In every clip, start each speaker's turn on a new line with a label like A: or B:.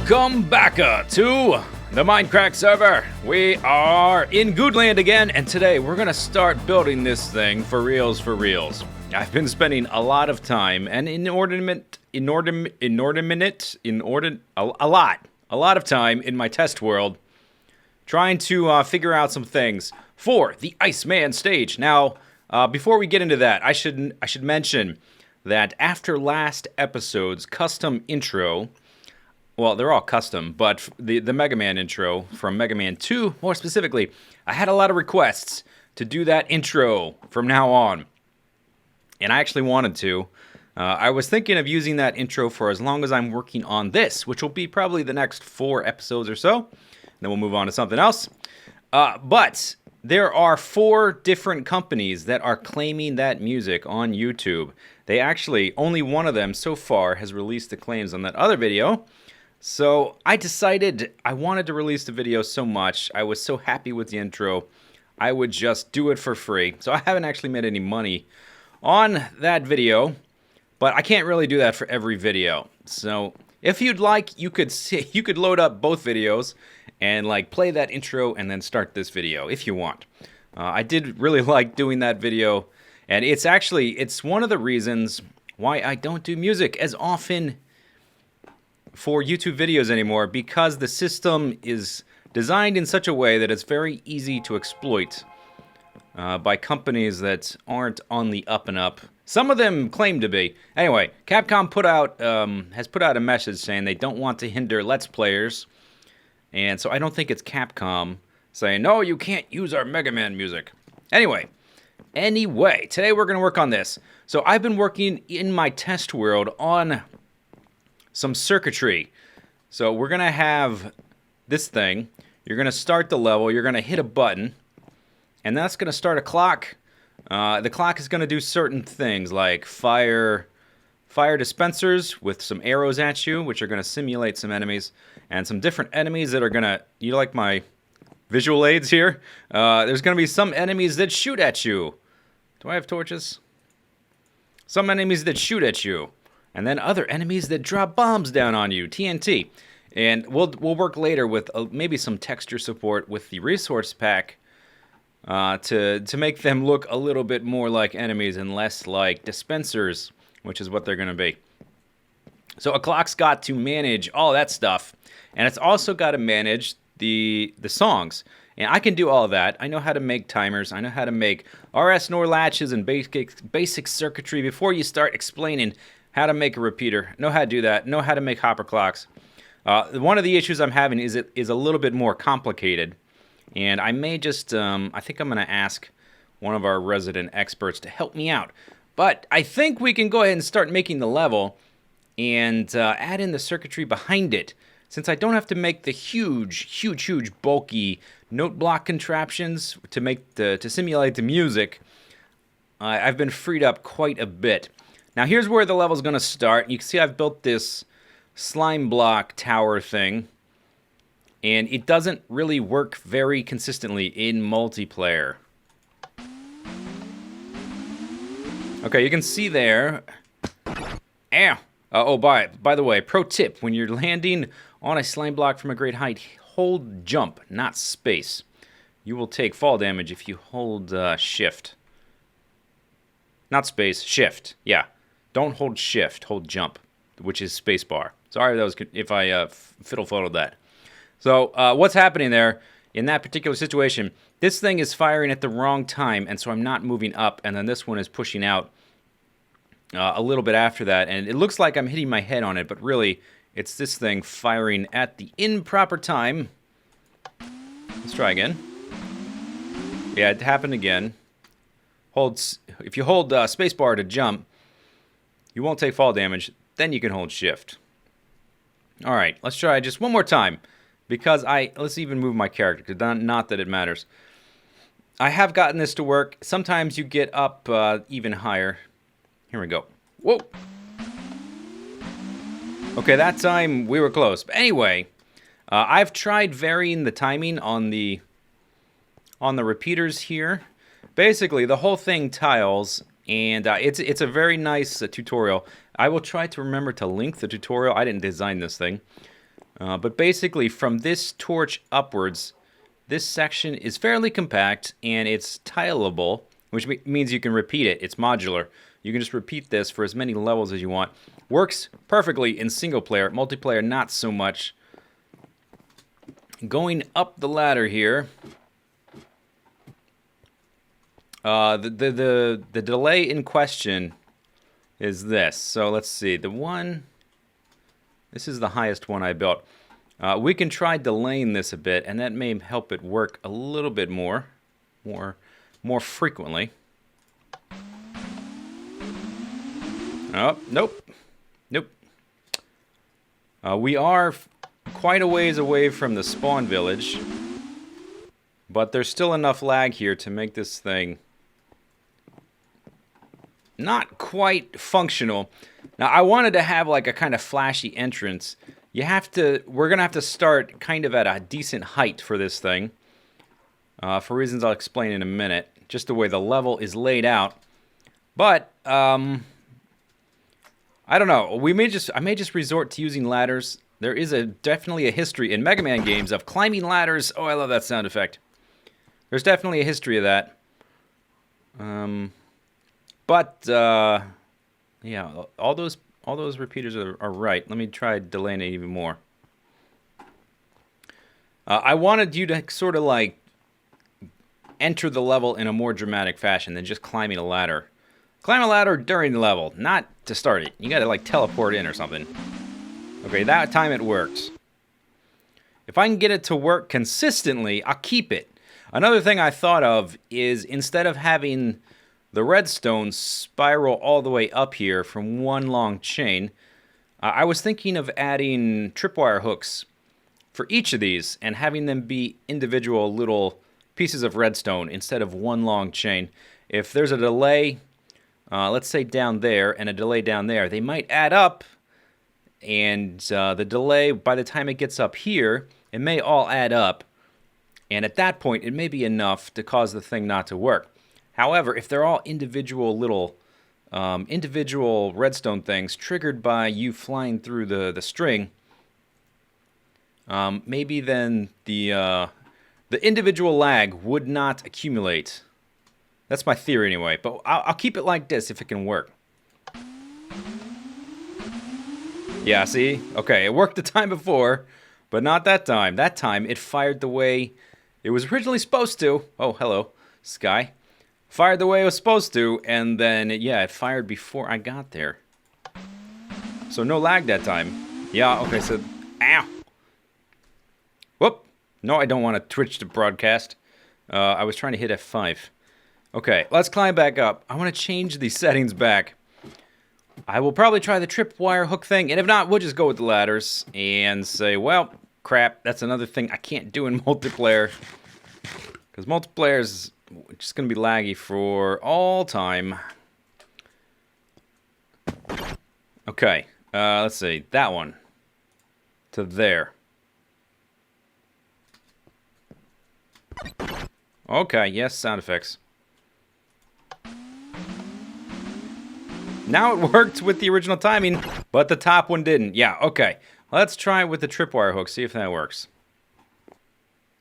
A: Welcome back to the Mindcrack server. We are in Goodland again, and today we're gonna start building this thing for reals, I've been spending a lot of time and a lot of time in my test world trying to figure out some things for the Iceman stage. Now, before we get into that, I should mention that after last episode's custom intro. Well, they're all custom, but the Mega Man intro from Mega Man 2, more specifically, I had a lot of requests to do that intro from now on. And I actually wanted to. I was thinking of using that intro for as long as I'm working on this, which will be probably the next 4 episodes or so. Then we'll move on to something else. But there are 4 different companies that are claiming that music on YouTube. They actually, only one of them so far has released the claims on that other video. So I decided I wanted to release the video so much, I was so happy with the intro, I would just do it for free. So I haven't actually made any money on that video, but I can't really do that for every video. So if you'd like, you could load up both videos and like play that intro and then start this video if you want. I did really like doing that video, and it's one of the reasons why I don't do music as often for YouTube videos anymore, because the system is designed in such a way that it's very easy to exploit by companies that aren't on the up and up. Some of them claim to be. Anyway, Capcom has put out a message saying they don't want to hinder Let's Players, and so I don't think it's Capcom saying, no, you can't use our Mega Man music. Anyway, today we're going to work on this. So I've been working in my test world on some circuitry. So we're gonna have this thing. You're gonna start the level. You're gonna hit a button, and that's gonna start a clock. The clock is gonna do certain things like fire dispensers with some arrows at you, which are gonna simulate some enemies, and some different enemies that are gonna. You like my visual aids here? There's gonna be some enemies that shoot at you. Do I have torches? Some enemies that shoot at you. And then other enemies that drop bombs down on you, TNT. And we'll work later with maybe some texture support with the resource pack to make them look a little bit more like enemies and less like dispensers, which is what they're going to be. So a clock's got to manage all that stuff, and it's also got to manage the songs. And I can do all of that. I know how to make timers. I know how to make RS NOR latches and basic circuitry before you start explaining how to make a repeater, know how to do that, know how to make hopper clocks. One of the issues I'm having is it is a little bit more complicated, and I may just, I think I'm going to ask one of our resident experts to help me out. But I think we can go ahead and start making the level and add in the circuitry behind it. Since I don't have to make the huge, bulky note block contraptions to simulate the music, I've been freed up quite a bit. Now here's where the level's going to start. You can see I've built this slime block tower thing, and it doesn't really work very consistently in multiplayer. Okay, you can see there. By the way, pro tip, when you're landing on a slime block from a great height, hold jump, not space. You will take fall damage if you hold shift. Not space, shift, yeah. Don't hold shift, hold jump, which is spacebar. Sorry if I fiddle-foddled that. So what's happening there in that particular situation, this thing is firing at the wrong time, and so I'm not moving up, and then this one is pushing out a little bit after that, and it looks like I'm hitting my head on it, but really, it's this thing firing at the improper time. Let's try again. Yeah, it happened again. If you hold spacebar to jump, you won't take fall damage, then you can hold shift. Alright, let's try just one more time, because let's even move my character, not that it matters. I have gotten this to work. Sometimes you get up even higher. Here we go. Whoa! Okay, that time we were close. But anyway, I've tried varying the timing on the repeaters here. Basically, the whole thing tiles, and it's a very nice tutorial. I will try to remember to link the tutorial. I didn't design this thing. But basically, from this torch upwards, this section is fairly compact, and it's tileable, which means you can repeat it. It's modular. You can just repeat this for as many levels as you want. Works perfectly in single player. Multiplayer, not so much. Going up the ladder here, the delay in question is this. So let's see. This is the highest one I built. We can try delaying this a bit, and that may help it work a little bit more frequently. Oh, nope. We are quite a ways away from the spawn village, but there's still enough lag here to make this thing not quite functional. Now, I wanted to have like a kind of flashy entrance. We're gonna have to start kind of at a decent height for this thing, for reasons I'll explain in a minute, just the way the level is laid out. But I don't know. I may just resort to using ladders. There is definitely a history in Mega Man games of climbing ladders. Oh, I love that sound effect. There's definitely a history of that. Yeah, all those repeaters are right. Let me try delaying it even more. I wanted you to sort of like enter the level in a more dramatic fashion than just climbing a ladder. Climb a ladder during the level, not to start it. You gotta like teleport in or something. Okay, that time it worked. If I can get it to work consistently, I'll keep it. Another thing I thought of is instead of having the redstone spiral all the way up here from one long chain, I was thinking of adding tripwire hooks for each of these and having them be individual little pieces of redstone instead of one long chain. If there's a delay, let's say down there, and a delay down there, they might add up, and the delay, by the time it gets up here, it may all add up, and at that point, it may be enough to cause the thing not to work. However, if they're all individual little, individual redstone things triggered by you flying through the string, maybe then the individual lag would not accumulate. That's my theory anyway, but I'll keep it like this if it can work. Yeah, see? Okay, it worked the time before, but not that time. That time, it fired the way it was originally supposed to. Oh, hello, Sky. Fired the way it was supposed to, and then, yeah, it fired before I got there. So no lag that time. Yeah, okay, so... Ow! Whoop! No, I don't want to twitch the broadcast. I was trying to hit F5. Okay, let's climb back up. I want to change these settings back. I will probably try the tripwire hook thing, and if not, we'll just go with the ladders and say, well, crap, that's another thing I can't do in multiplayer. Because multiplayer is just going to be laggy for all time. Okay, let's see, that one to there. Okay, yes, sound effects. Now it worked with the original timing, but the top one didn't. Yeah, okay. Let's try it with the tripwire hook, see if that works.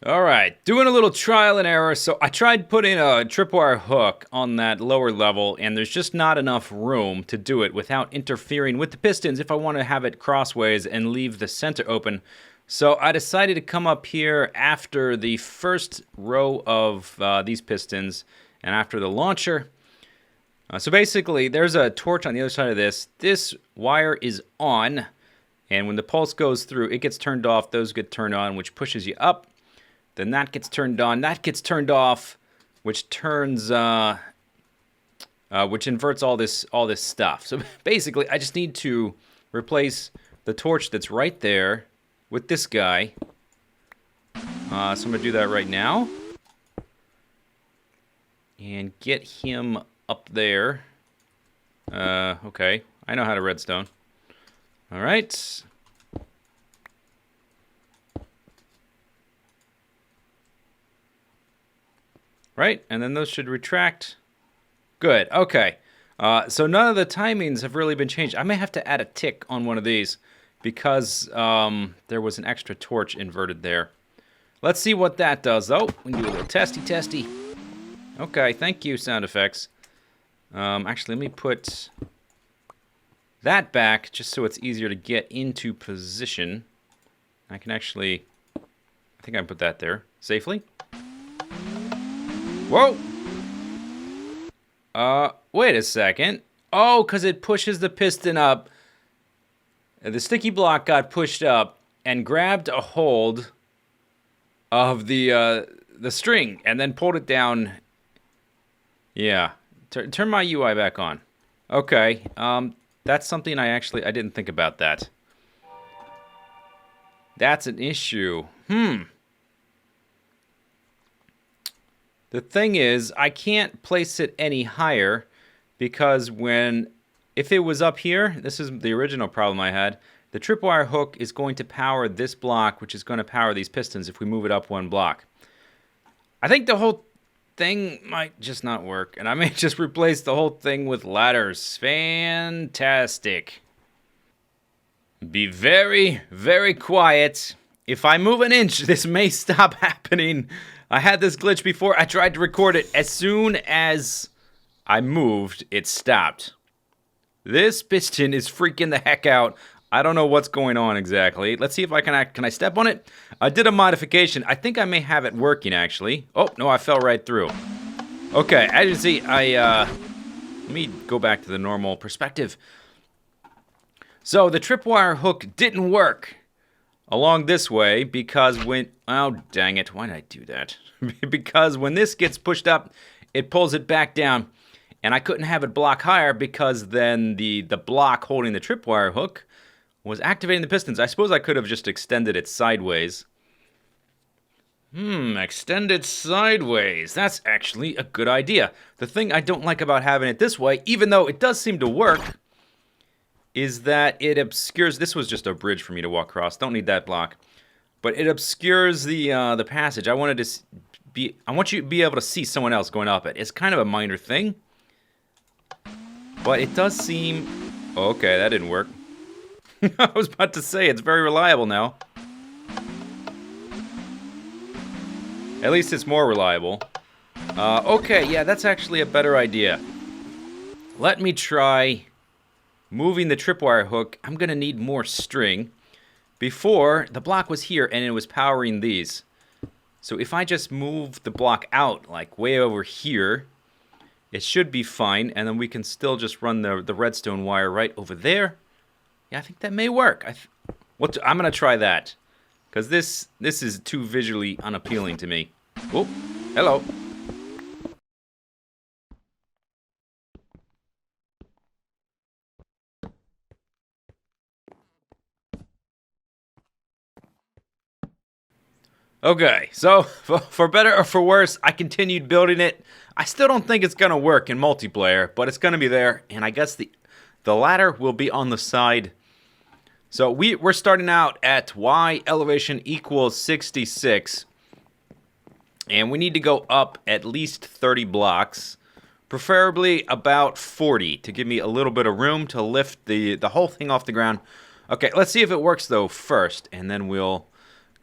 A: Alright, doing a little trial and error. So I tried putting a tripwire hook on that lower level, and there's just not enough room to do it without interfering with the pistons if I want to have it crossways and leave the center open. So I decided to come up here after the first row of these pistons and after the launcher. So basically, there's a torch on the other side of this. This wire is on, and when the pulse goes through, it gets turned off. Those get turned on, which pushes you up. Then that gets turned on. That gets turned off, which turns, which inverts all this stuff. So basically, I just need to replace the torch that's right there with this guy. So I'm gonna do that right now, and get him up there. Okay, I know how to redstone. All right. Right, and then those should retract. Good, okay. So none of the timings have really been changed. I may have to add a tick on one of these because there was an extra torch inverted there. Let's see what that does, though. We can do a little testy. Okay, thank you, sound effects. Actually, let me put that back just so it's easier to get into position. I can actually... I think I can put that there safely. Whoa! Wait a second. Oh, because it pushes the piston up. The sticky block got pushed up and grabbed a hold of the string and then pulled it down. Yeah. Turn my UI back on. Okay. That's something I didn't think about that. That's an issue. The thing is, I can't place it any higher because if it was up here, this is the original problem I had, the tripwire hook is going to power this block, which is going to power these pistons if we move it up one block. I think the whole thing might just not work, and I may just replace the whole thing with ladders. Fantastic. Be very, very quiet. If I move an inch, this may stop happening. I had this glitch before. I tried to record it. As soon as I moved, it stopped. This piston is freaking the heck out. I don't know what's going on exactly. Let's see if I can I step on it? I did a modification. I think I may have it working, actually. Oh, no, I fell right through. Okay, as you see, let me go back to the normal perspective. So, the tripwire hook didn't work along this way because oh, dang it. Why did I do that? Because when this gets pushed up, it pulls it back down. And I couldn't have it block higher because then the block holding the tripwire hook was activating the pistons. I suppose I could have just extended it sideways. Extend it sideways. That's actually a good idea. The thing I don't like about having it this way, even though it does seem to work, is that it obscures... This was just a bridge for me to walk across. Don't need that block. But it obscures the passage. I want you to be able to see someone else going up it. It's kind of a minor thing. But it does seem... Okay, that didn't work. I was about to say, it's very reliable now. At least it's more reliable. Okay, yeah, that's actually a better idea. Let me try moving the tripwire hook. I'm going to need more string. Before, the block was here and it was powering these. So if I just move the block out, like way over here, it should be fine. And then we can still just run the redstone wire right over there. Yeah, I think that may work. I'm going to try that. Because this is too visually unappealing to me. Oh, hello. Okay, so for better or for worse, I continued building it. I still don't think it's going to work in multiplayer, but it's going to be there. And I guess the ladder will be on the side. So we're starting out at Y elevation equals 66. And we need to go up at least 30 blocks. Preferably about 40 to give me a little bit of room to lift the whole thing off the ground. Okay, let's see if it works though first. And then we'll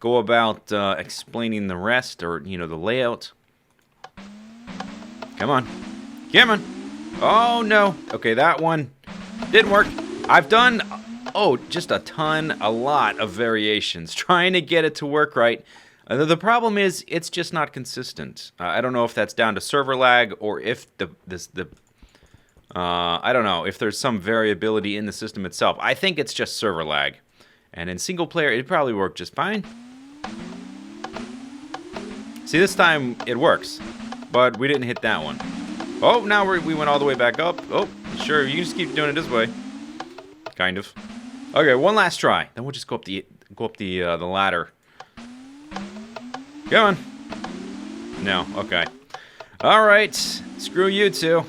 A: go about explaining the rest, or, the layout. Come on. Come on. Oh, no. Okay, that one didn't work. I've done... just a lot of variations, trying to get it to work right. The problem is, it's just not consistent. I don't know if that's down to server lag, or if I don't know, if there's some variability in the system itself. I think it's just server lag. And in single player, it'd probably work just fine. See, this time it works, but we didn't hit that one. Oh, now we went all the way back up. Oh, sure, you can just keep doing it this way. Kind of. Okay, one last try. Then we'll just go up the ladder. Come on. No, okay. All right, screw you two.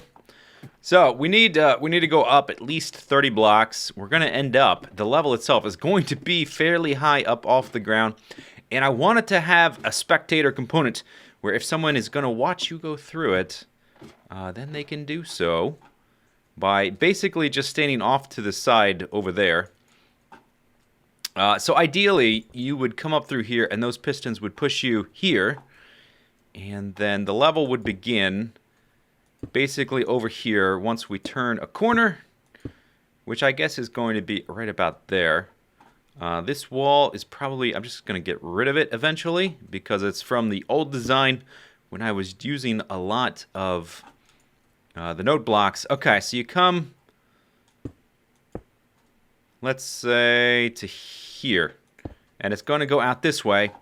A: So we need to go up at least 30 blocks. We're gonna end up. The level itself is going to be fairly high up off the ground, and I wanted to have a spectator component where if someone is gonna watch you go through it, then they can do so by basically just standing off to the side over there. So ideally, you would come up through here, and those pistons would push you here, and then the level would begin basically over here once we turn a corner, which I guess is going to be right about there. This wall is probably, I'm just going to get rid of it eventually because it's from the old design when I was using a lot of the node blocks. Okay, so you come, let's say, to here, and it's going to go out this way.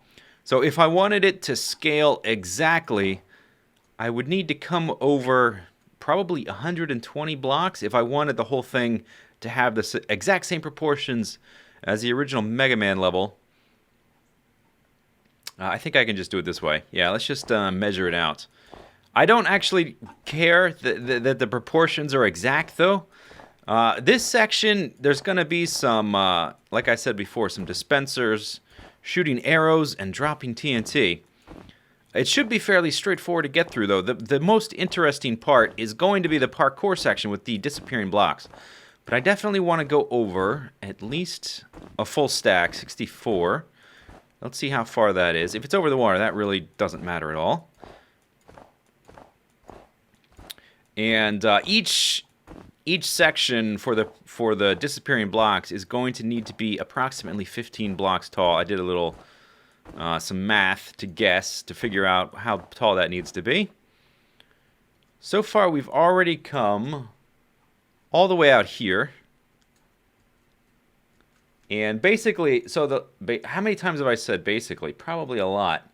A: So if I wanted it to scale exactly, I would need to come over probably 120 blocks if I wanted the whole thing to have the exact same proportions as the original Mega Man level. I think I can just do it this way. Yeah, let's just measure it out. I don't actually care that the proportions are exact, though. This section, there's going to be some, like I said before, some dispensers shooting arrows and dropping TNT. It should be fairly straightforward to get through, though. The most interesting part is going to be the parkour section with the disappearing blocks. But I definitely want to go over at least a full stack, 64. Let's see how far that is. If it's over the water, that really doesn't matter at all. And each section for the disappearing blocks is going to need to be approximately 15 blocks tall. I did a little some math to guess to figure out how tall that needs to be. So far, we've already come all the way out here. And basically, so how many times have I said basically? Probably a lot.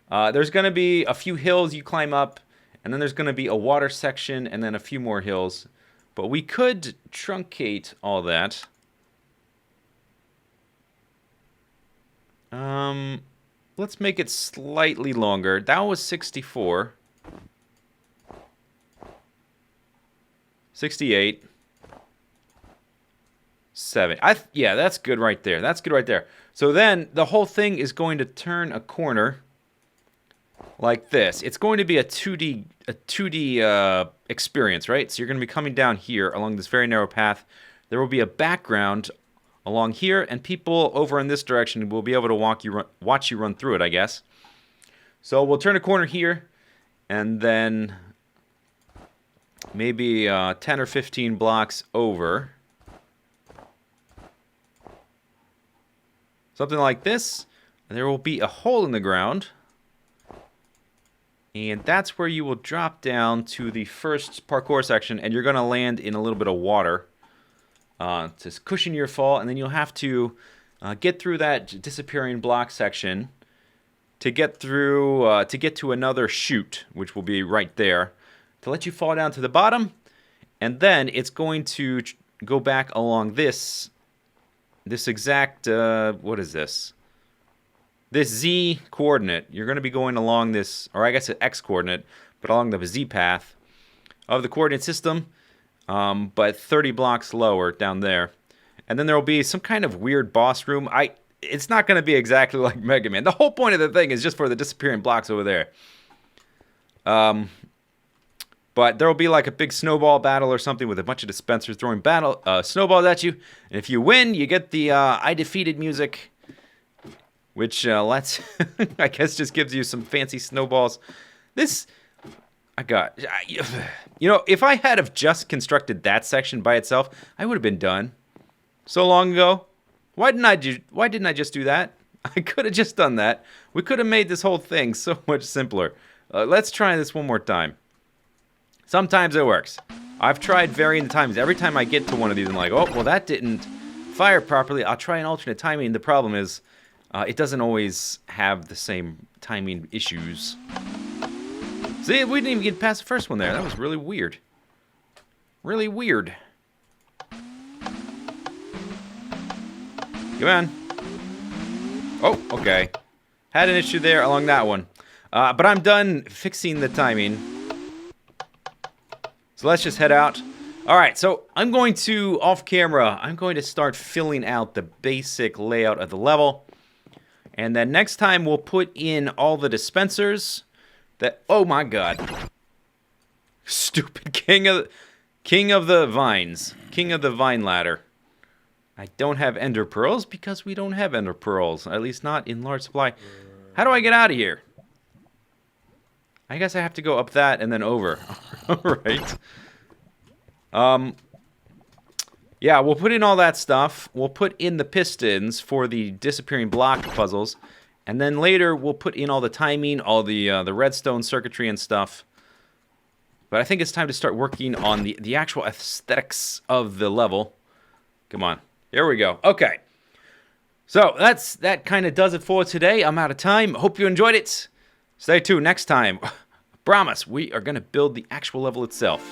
A: There's going to be a few hills you climb up, and then there's going to be a water section, and then a few more hills. But we could truncate all that. Let's make it slightly longer. That was 64. 68. 7. Yeah, that's good right there. That's good right there. So then the whole thing is going to turn a corner like this. It's going to be a 2D experience, right? So you're going to be coming down here along this very narrow path. There will be a background along here, and people over in this direction will be able to watch you run through it, I guess. So we'll turn a corner here, and then maybe 10 or 15 blocks over. Something like this. And there will be a hole in the ground. And that's where you will drop down to the first parkour section, and you're going to land in a little bit of water to cushion your fall, and then you'll have to get through that disappearing block section to get through to get to another chute, which will be right there, to let you fall down to the bottom, and then it's going to go back along this exact what is this? This Z coordinate. You're going to be going along this, or I guess an X coordinate, but along the Z path of the coordinate system, but 30 blocks lower down there. And then there will be some kind of weird boss room. It's not going to be exactly like Mega Man. The whole point of the thing is just for the disappearing blocks over there. But there will be like a big snowball battle or something with a bunch of dispensers throwing snowballs at you. And if you win, you get the I defeated music, which I guess just gives you some fancy snowballs. If I had have just constructed that section by itself, I would have been done so long ago. Why didn't I just do that? I could have just done that. We could have made this whole thing so much simpler. Let's try this one more time. Sometimes it works. I've tried varying times. Every time I get to one of these, I'm like, oh, well, that didn't fire properly. I'll try an alternate timing. The problem is it doesn't always have the same timing issues. See, we didn't even get past the first one there. That was really weird. Really weird. Come on. Oh, okay. Had an issue there along that one. But I'm done fixing the timing. So let's just head out. All right, so I'm going to, off camera, I'm going to start filling out the basic layout of the level. And then next time we'll put in all the dispensers that, oh my god. Stupid king of the vines. King of the vine ladder. I don't have ender pearls because we don't have ender pearls. At least not in large supply. How do I get out of here? I guess I have to go up that and then over. Alright. Yeah, we'll put in all that stuff. We'll put in the pistons for the disappearing block puzzles. And then later we'll put in all the timing, all the redstone circuitry and stuff. But I think it's time to start working on the actual aesthetics of the level. Come on. There we go. Okay. So that kind of does it for today. I'm out of time. Hope you enjoyed it. Stay tuned next time. I promise we are going to build the actual level itself.